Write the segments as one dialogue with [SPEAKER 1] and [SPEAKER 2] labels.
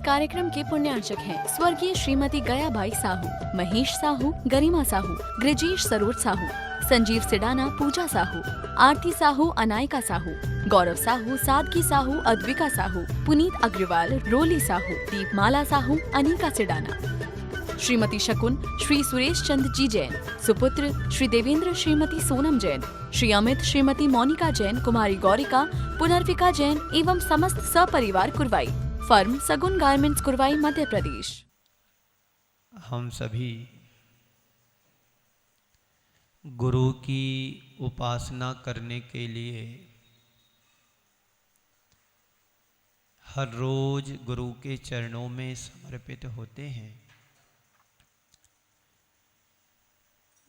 [SPEAKER 1] कार्यक्रम के पुण्यार्चक हैं स्वर्गीय श्रीमती गयाबाई साहू, महेश साहू, गरिमा साहू, ग्रजेश सरोज साहू, संजीव सिडाना, पूजा साहू, आरती साहू, अनायका साहू, गौरव साहू, सादगी साहू, अद्विका साहू, पुनीत अग्रवाल, रोली साहू, दीपमाला साहू, अनिका सिडाना, श्रीमती शकुन, श्री सुरेश चंद जी जैन, सुपुत्र श्री देवेंद्र, श्रीमती सोनम जैन, श्री अमित, श्रीमती मोनिका जैन, कुमारी गौरिका, पुनर्विका जैन एवं समस्त सपरिवार कुरवाई। फर्म सगुन गारमेंट्स, कुरवाई, मध्य प्रदेश।
[SPEAKER 2] हम सभी गुरु की उपासना करने के लिए हर रोज गुरु के चरणों में समर्पित होते हैं।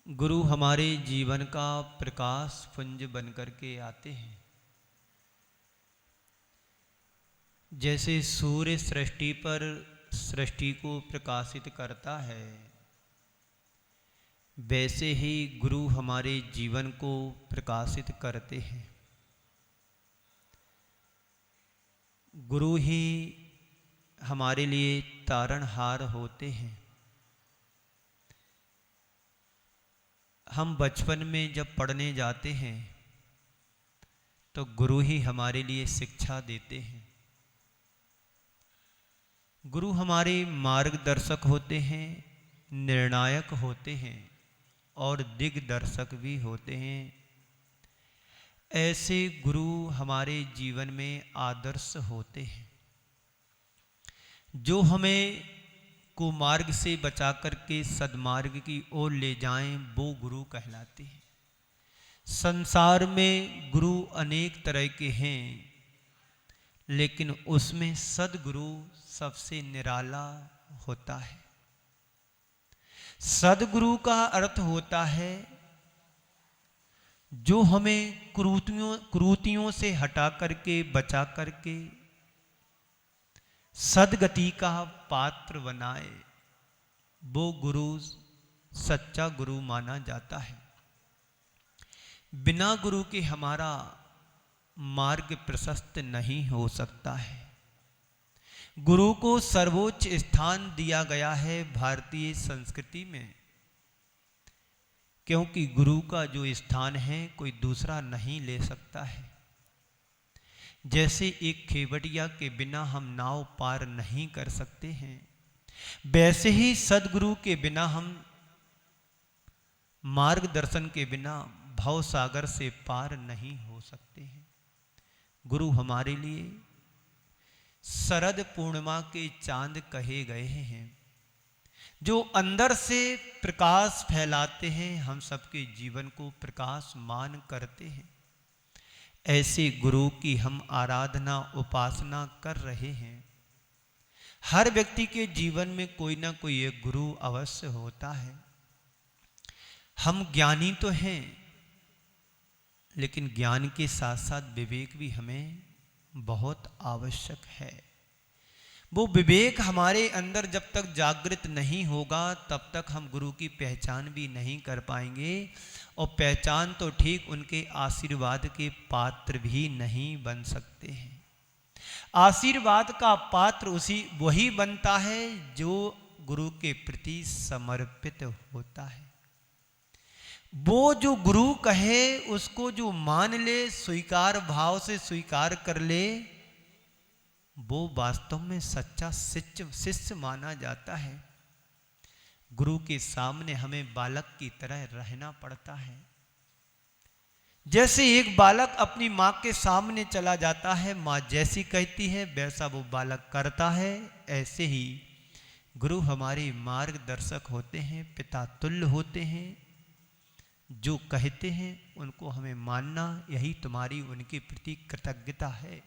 [SPEAKER 2] गुरु हमारे जीवन का प्रकाश पुंज बनकर के आते हैं। जैसे सूर्य सृष्टि पर सृष्टि को प्रकाशित करता है, वैसे ही गुरु हमारे जीवन को प्रकाशित करते हैं। गुरु ही हमारे लिए तारणहार होते हैं। हम बचपन में जब पढ़ने जाते हैं तो गुरु ही हमारे लिए शिक्षा देते हैं। गुरु हमारे मार्गदर्शक होते हैं, निर्णायक होते हैं और दिग्दर्शक भी होते हैं। ऐसे गुरु हमारे जीवन में आदर्श होते हैं, जो हमें कुमार्ग से बचा करके सद्मार्ग की ओर ले जाएं, वो गुरु कहलाते हैं। संसार में गुरु अनेक तरह के हैं, लेकिन उसमें सद्गुरु सबसे निराला होता है। सद्गुरु का अर्थ होता है जो हमें कुरीतियों से हटा करके, बचा करके सदगति का पात्र बनाए, वो गुरु सच्चा गुरु माना जाता है। बिना गुरु के हमारा मार्ग प्रशस्त नहीं हो सकता है। गुरु को सर्वोच्च स्थान दिया गया है भारतीय संस्कृति में, क्योंकि गुरु का जो स्थान है कोई दूसरा नहीं ले सकता है। जैसे एक खेवड़िया के बिना हम नाव पार नहीं कर सकते हैं, वैसे ही सदगुरु के बिना हम मार्गदर्शन के बिना भव सागर से पार नहीं हो सकते हैं। गुरु हमारे लिए शरद पूर्णिमा के चांद कहे गए हैं, जो अंदर से प्रकाश फैलाते हैं, हम सबके जीवन को प्रकाशमान करते हैं। ऐसे गुरु की हम आराधना उपासना कर रहे हैं। हर व्यक्ति के जीवन में कोई ना कोई एक गुरु अवश्य होता है। हम ज्ञानी तो हैं, लेकिन ज्ञान के साथ साथ विवेक भी हमें बहुत आवश्यक है। वो विवेक हमारे अंदर जब तक जागृत नहीं होगा, तब तक हम गुरु की पहचान भी नहीं कर पाएंगे, और पहचान तो ठीक उनके आशीर्वाद के पात्र भी नहीं बन सकते हैं। आशीर्वाद का पात्र वही बनता है जो गुरु के प्रति समर्पित होता है। वो जो गुरु कहे उसको जो मान ले, स्वीकार भाव से स्वीकार कर ले, वो वास्तव में सच्चा शिष्य माना जाता है। गुरु के सामने हमें बालक की तरह रहना पड़ता है। जैसे एक बालक अपनी माँ के सामने चला जाता है, माँ जैसी कहती है वैसा वो बालक करता है, ऐसे ही गुरु हमारे मार्गदर्शक होते हैं, पिता तुल्य होते हैं। जो कहते हैं उनको हमें मानना, यही तुम्हारी उनके प्रति कृतज्ञता है।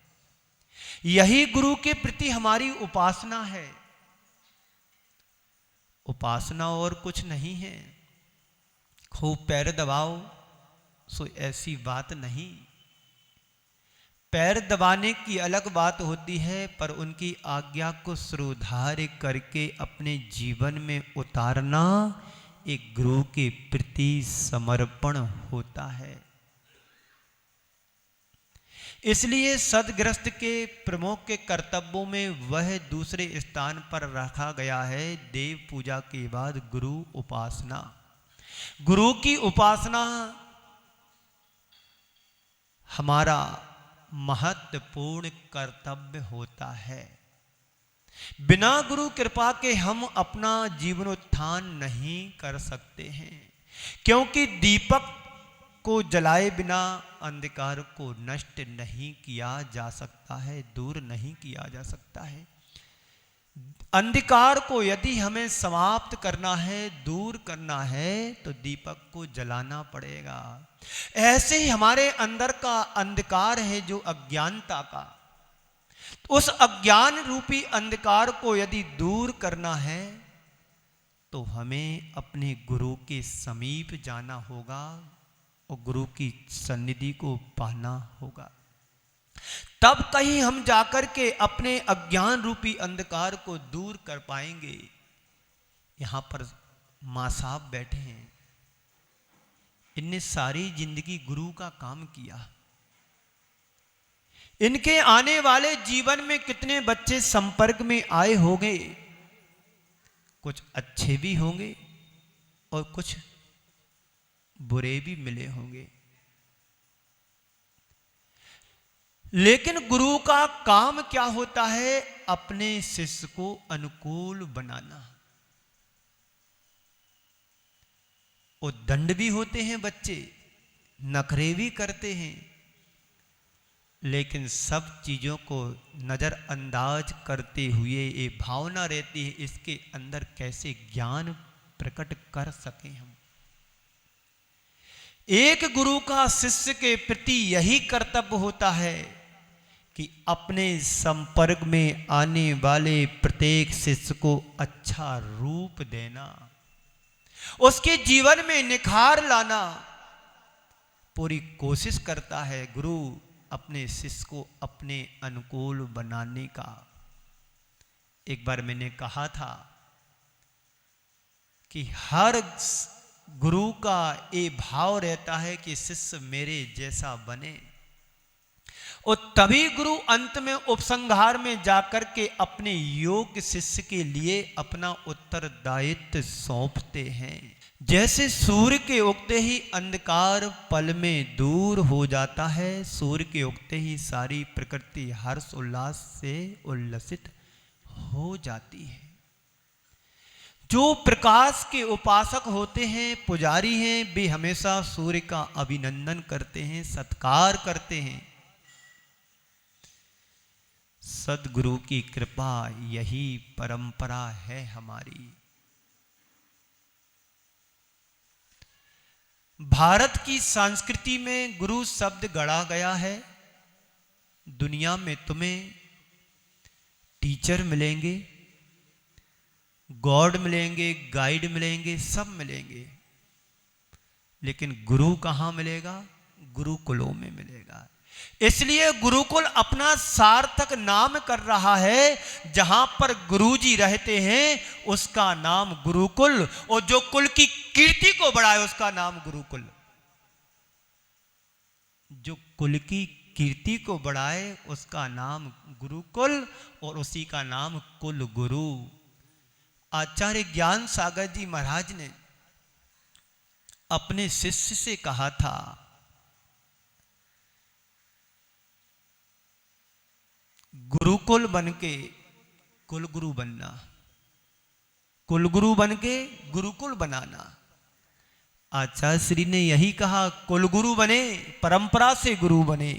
[SPEAKER 2] यही गुरु के प्रति हमारी उपासना है। उपासना और कुछ नहीं है। खूब पैर दबाओ सो ऐसी बात नहीं। पैर दबाने की अलग बात होती है, पर उनकी आज्ञा को श्रोधार्य करके अपने जीवन में उतारना एक गुरु के प्रति समर्पण होता है। इसलिए सदगृहस्थ के प्रमुख के कर्तव्यों में वह दूसरे स्थान पर रखा गया है देव पूजा के बाद गुरु उपासना। गुरु की उपासना हमारा महत्वपूर्ण कर्तव्य होता है। बिना गुरु कृपा के हम अपना जीवनोत्थान नहीं कर सकते हैं, क्योंकि दीपक को जलाए बिना अंधकार को नष्ट नहीं किया जा सकता है, दूर नहीं किया जा सकता है। अंधकार को यदि हमें समाप्त करना है, दूर करना है, तो दीपक को जलाना पड़ेगा। ऐसे ही हमारे अंदर का अंधकार है जो अज्ञानता का, उस अज्ञान रूपी अंधकार को यदि दूर करना है तो हमें अपने गुरु के समीप जाना होगा और गुरु की सन्निधि को पाना होगा। तब कहीं हम जाकर के अपने अज्ञान रूपी अंधकार को दूर कर पाएंगे। यहां पर मां साहब बैठे हैं, इनने सारी जिंदगी गुरु का काम किया। इनके आने वाले जीवन में कितने बच्चे संपर्क में आए होंगे, कुछ अच्छे भी होंगे और कुछ बुरे भी मिले होंगे, लेकिन गुरु का काम क्या होता है? अपने शिष्य को अनुकूल बनाना। और दंड भी होते हैं बच्चे, नखरे भी करते हैं, लेकिन सब चीजों को नजरअंदाज करते हुए ये भावना रहती है इसके अंदर कैसे ज्ञान प्रकट कर सके हम। एक गुरु का शिष्य के प्रति यही कर्तव्य होता है कि अपने संपर्क में आने वाले प्रत्येक शिष्य को अच्छा रूप देना, उसके जीवन में निखार लाना पूरी कोशिश करता है गुरु अपने शिष्य को अपने अनुकूल बनाने का। एक बार मैंने कहा था कि हर गुरु का ये भाव रहता है कि शिष्य मेरे जैसा बने, और तभी गुरु अंत में उपसंहार में जाकर के अपने योग्य शिष्य के लिए अपना उत्तरदायित्व सौंपते हैं। जैसे सूर्य के उगते ही अंधकार पल में दूर हो जाता है, सूर्य के उगते ही सारी प्रकृति हर्ष उल्लास से उल्लसित हो जाती है। जो प्रकाश के उपासक होते हैं, पुजारी हैं, वे हमेशा सूर्य का अभिनंदन करते हैं, सत्कार करते हैं। सद्गुरु की कृपा यही परंपरा है हमारी। भारत की संस्कृति में गुरु शब्द गढ़ा गया है। दुनिया में तुम्हें टीचर मिलेंगे, गॉड मिलेंगे, गाइड मिलेंगे, सब मिलेंगे, लेकिन गुरु कहाँ मिलेगा? गुरुकुलों में मिलेगा। इसलिए गुरुकुल अपना सार्थक नाम कर रहा है। जहां पर गुरुजी रहते हैं उसका नाम गुरुकुल, और जो कुल की कीर्ति को बढ़ाए उसका नाम गुरुकुल। जो कुल की कीर्ति को बढ़ाए उसका नाम गुरुकुल, और उसी का नाम कुल गुरु। आचार्य ज्ञान सागर जी महाराज ने अपने शिष्य से कहा था, गुरुकुल बनके कुलगुरु बनना, कुलगुरु बनके गुरुकुल बनाना। आचार्य श्री ने यही कहा, कुलगुरु बने, परंपरा से गुरु बने,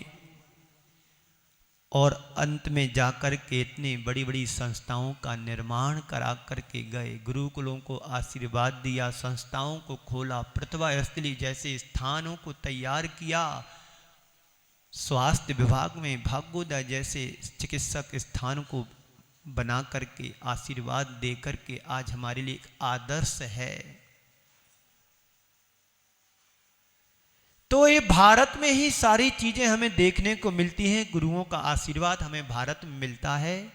[SPEAKER 2] और अंत में जाकर के इतनी बड़ी बड़ी संस्थाओं का निर्माण करा करके गए। गुरुकुलों को आशीर्वाद दिया, संस्थाओं को खोला, प्रतिभा स्थली जैसे स्थानों को तैयार किया, स्वास्थ्य विभाग में भाग्योदय जैसे चिकित्सक स्थान को बना करके आशीर्वाद दे करके आज हमारे लिए एक आदर्श है। तो ये भारत में ही सारी चीजें हमें देखने को मिलती हैं। गुरुओं का आशीर्वाद हमें भारत में मिलता है,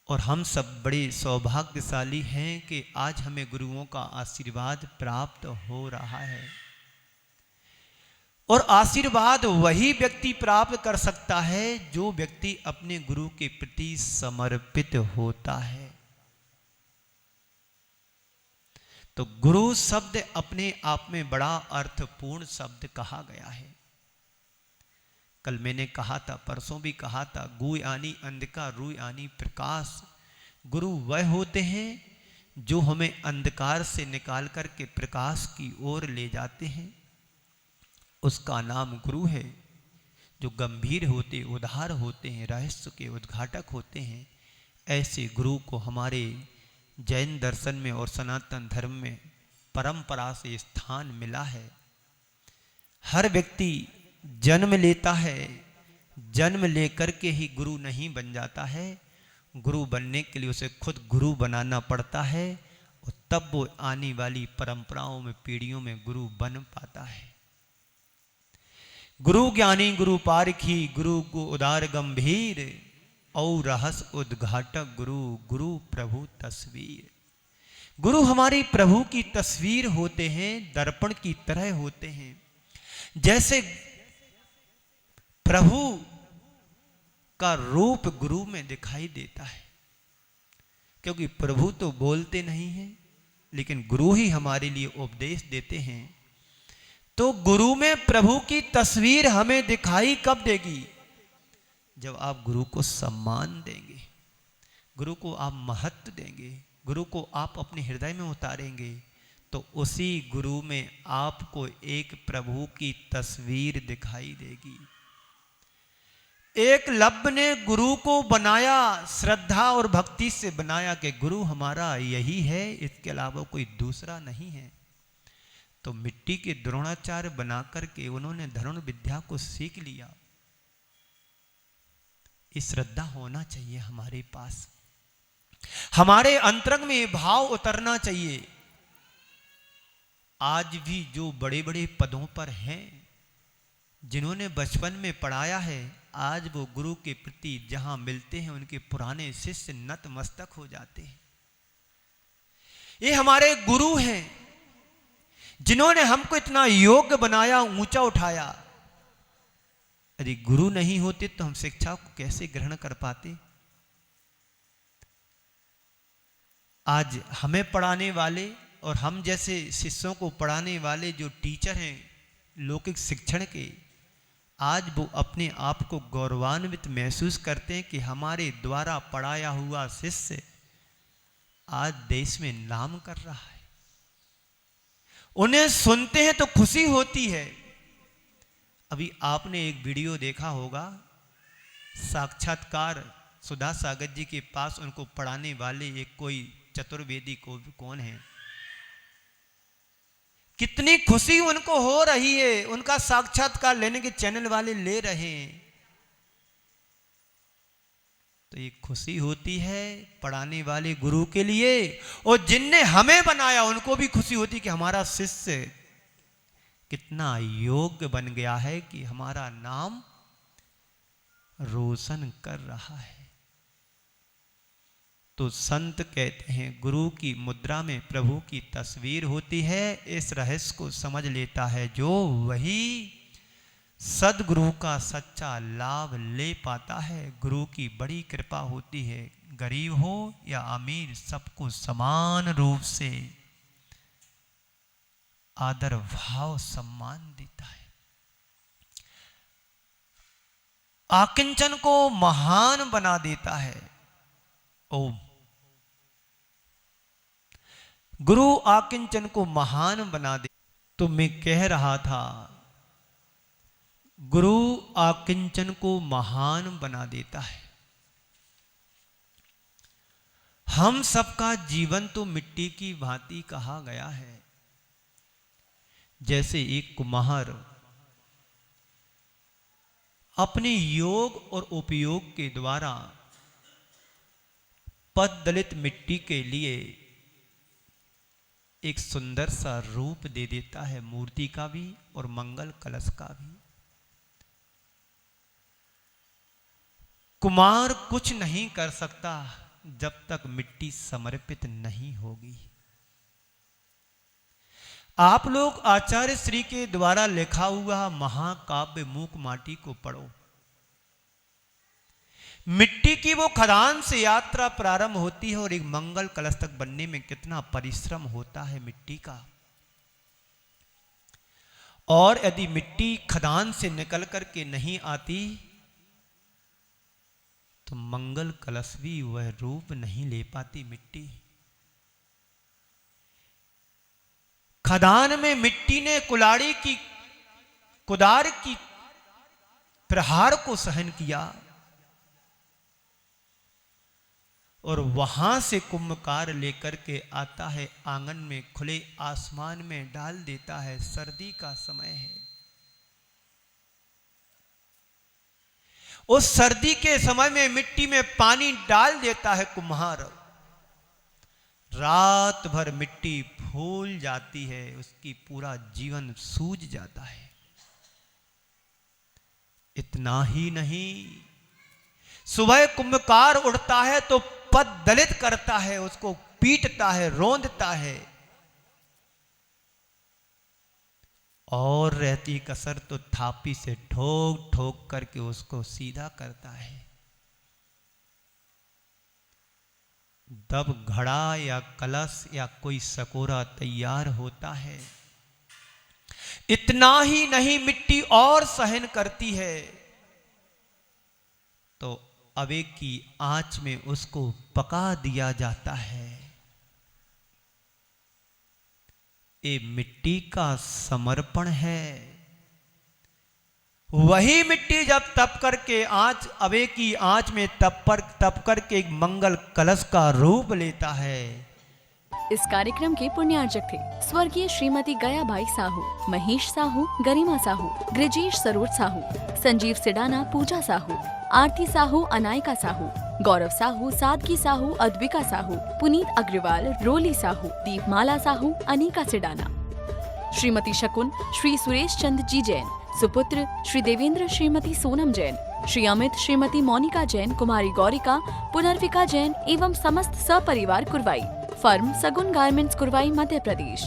[SPEAKER 2] और हम सब बड़े सौभाग्यशाली हैं कि आज हमें गुरुओं का आशीर्वाद प्राप्त हो रहा है। और आशीर्वाद वही व्यक्ति प्राप्त कर सकता है जो व्यक्ति अपने गुरु के प्रति समर्पित होता है। तो गुरु शब्द अपने आप में बड़ा अर्थपूर्ण शब्द कहा गया है। कल मैंने कहा था, परसों भी कहा था, गु यानी अंधकार, रु यानी प्रकाश। गुरु वह होते हैं जो हमें अंधकार से निकाल करके प्रकाश की ओर ले जाते हैं। उसका नाम गुरु है। जो गंभीर होते, उदार होते हैं, रहस्य के उद्घाटक होते हैं, ऐसे गुरु को हमारे जैन दर्शन में और सनातन धर्म में परंपरा से स्थान मिला है। हर व्यक्ति जन्म लेता है, जन्म लेकर के ही गुरु नहीं बन जाता है। गुरु बनने के लिए उसे खुद गुरु बनाना पड़ता है और तब वो आने वाली परंपराओं में, पीढ़ियों में गुरु बन पाता है। गुरु ज्ञानी गुरु पारखी, गुरु को उदार गंभीर, और रहस उद्घाटक गुरु, गुरु प्रभु तस्वीर। गुरु हमारी प्रभु की तस्वीर होते हैं, दर्पण की तरह होते हैं। जैसे प्रभु का रूप गुरु में दिखाई देता है, क्योंकि प्रभु तो बोलते नहीं हैं, लेकिन गुरु ही हमारे लिए उपदेश देते हैं। तो गुरु में प्रभु की तस्वीर हमें दिखाई कब देगी? जब आप गुरु को सम्मान देंगे, गुरु को आप महत्व देंगे, गुरु को आप अपने हृदय में उतारेंगे, तो उसी गुरु में आपको एक प्रभु की तस्वीर दिखाई देगी। एकलव्य ने गुरु को बनाया, श्रद्धा और भक्ति से बनाया कि गुरु हमारा यही है, इसके अलावा कोई दूसरा नहीं है। तो मिट्टी के द्रोणाचार्य बनाकर के उन्होंने धनुर् विद्या को सीख लिया। इस श्रद्धा होना चाहिए हमारे पास, हमारे अंतरंग में भाव उतरना चाहिए। आज भी जो बड़े बड़े पदों पर हैं, जिन्होंने बचपन में पढ़ाया है, आज वो गुरु के प्रति जहां मिलते हैं, उनके पुराने शिष्य नतमस्तक हो जाते हैं। ये हमारे गुरु हैं जिन्होंने हमको इतना योग्य बनाया, ऊंचा उठाया। यदि गुरु नहीं होते तो हम शिक्षा को कैसे ग्रहण कर पाते? आज हमें पढ़ाने वाले और हम जैसे शिष्यों को पढ़ाने वाले जो टीचर हैं लौकिक शिक्षण के, आज वो अपने आप को गौरवान्वित महसूस करते हैं कि हमारे द्वारा पढ़ाया हुआ शिष्य आज देश में नाम कर रहा है। उन्हें सुनते हैं तो खुशी होती है। अभी आपने एक वीडियो देखा होगा, साक्षात्कार सुधा सागर जी के पास उनको पढ़ाने वाले एक कोई चतुर्वेदी को कौन है, कितनी खुशी उनको हो रही है, उनका साक्षात्कार लेने के चैनल वाले ले रहे हैं। तो ये खुशी होती है पढ़ाने वाले गुरु के लिए, और जिनने हमें बनाया उनको भी खुशी होती कि हमारा शिष्य कितना योग्य बन गया है कि हमारा नाम रोशन कर रहा है। तो संत कहते हैं गुरु की मुद्रा में प्रभु की तस्वीर होती है। इस रहस्य को समझ लेता है जो वही सदगुरु का सच्चा लाभ ले पाता है। गुरु की बड़ी कृपा होती है, गरीब हो या अमीर सबको समान रूप से आदर भाव सम्मान देता है। आकिंचन को महान बना देता है। ओम गुरु आकिंचन को महान बना दे। तो मैं कह रहा था गुरु आकिंचन को महान बना देता है। हम सबका जीवन तो मिट्टी की भांति कहा गया है। जैसे एक कुम्हार अपने योग और उपयोग के द्वारा पद दलित मिट्टी के लिए एक सुंदर सा रूप दे देता है, मूर्ति का भी और मंगल कलश का भी। कुम्हार कुछ नहीं कर सकता जब तक मिट्टी समर्पित नहीं होगी। आप लोग आचार्य श्री के द्वारा लिखा हुआ महाकाव्य मूक माटी को पढ़ो। मिट्टी की वो खदान से यात्रा प्रारंभ होती है और एक मंगल कलश तक बनने में कितना परिश्रम होता है मिट्टी का। और यदि मिट्टी खदान से निकल करके नहीं आती तो मंगल कलश भी वह रूप नहीं ले पाती मिट्टी। खदान में मिट्टी ने कुलाड़ी की कुदार की प्रहार को सहन किया और वहां से कुम्भकार लेकर के आता है आंगन में, खुले आसमान में डाल देता है। सर्दी का समय है, उस सर्दी के समय में मिट्टी में पानी डाल देता है कुम्हार। रात भर मिट्टी फूल जाती है, उसकी पूरा जीवन सूझ जाता है। इतना ही नहीं, सुबह कुम्भकार उठता है तो पद दलित करता है, उसको पीटता है, रोंदता है। और रहती कसर तो थापी से ठोक ठोक करके उसको सीधा करता है। तब घड़ा या कलश या कोई सकोरा तैयार होता है। इतना ही नहीं, मिट्टी और सहन करती है तो अवे की आंच में उसको पका दिया जाता है। ये मिट्टी का समर्पण है। वही मिट्टी जब तप करके आंच, अवे की आंच में तप करके एक मंगल कलश का रूप लेता है।
[SPEAKER 1] इस कार्यक्रम के पुण्यार्जक थे स्वर्गीय श्रीमती गयाबाई साहू, महेश साहू, गरिमा साहू, गृजेश सरोज साहू, संजीव सिडाना, पूजा साहू, आरती साहू, अनायका साहू, गौरव साहू, सादगी साहू, अद्विका साहू, पुनीत अग्रवाल, रोली साहू, दीपमाला साहू, अनिका सिडाना, श्रीमती शकुन, श्री सुरेश चंद जी जैन, सुपुत्र श्री देवेंद्र, श्रीमती सोनम जैन, श्री अमित, श्रीमती मोनिका जैन, कुमारी गौरिका, पुनर्विका जैन एवं समस्त सपरिवार कुरवाई। फर्म सगुन गारमेंट्स, कुरवाई, मध्य प्रदेश।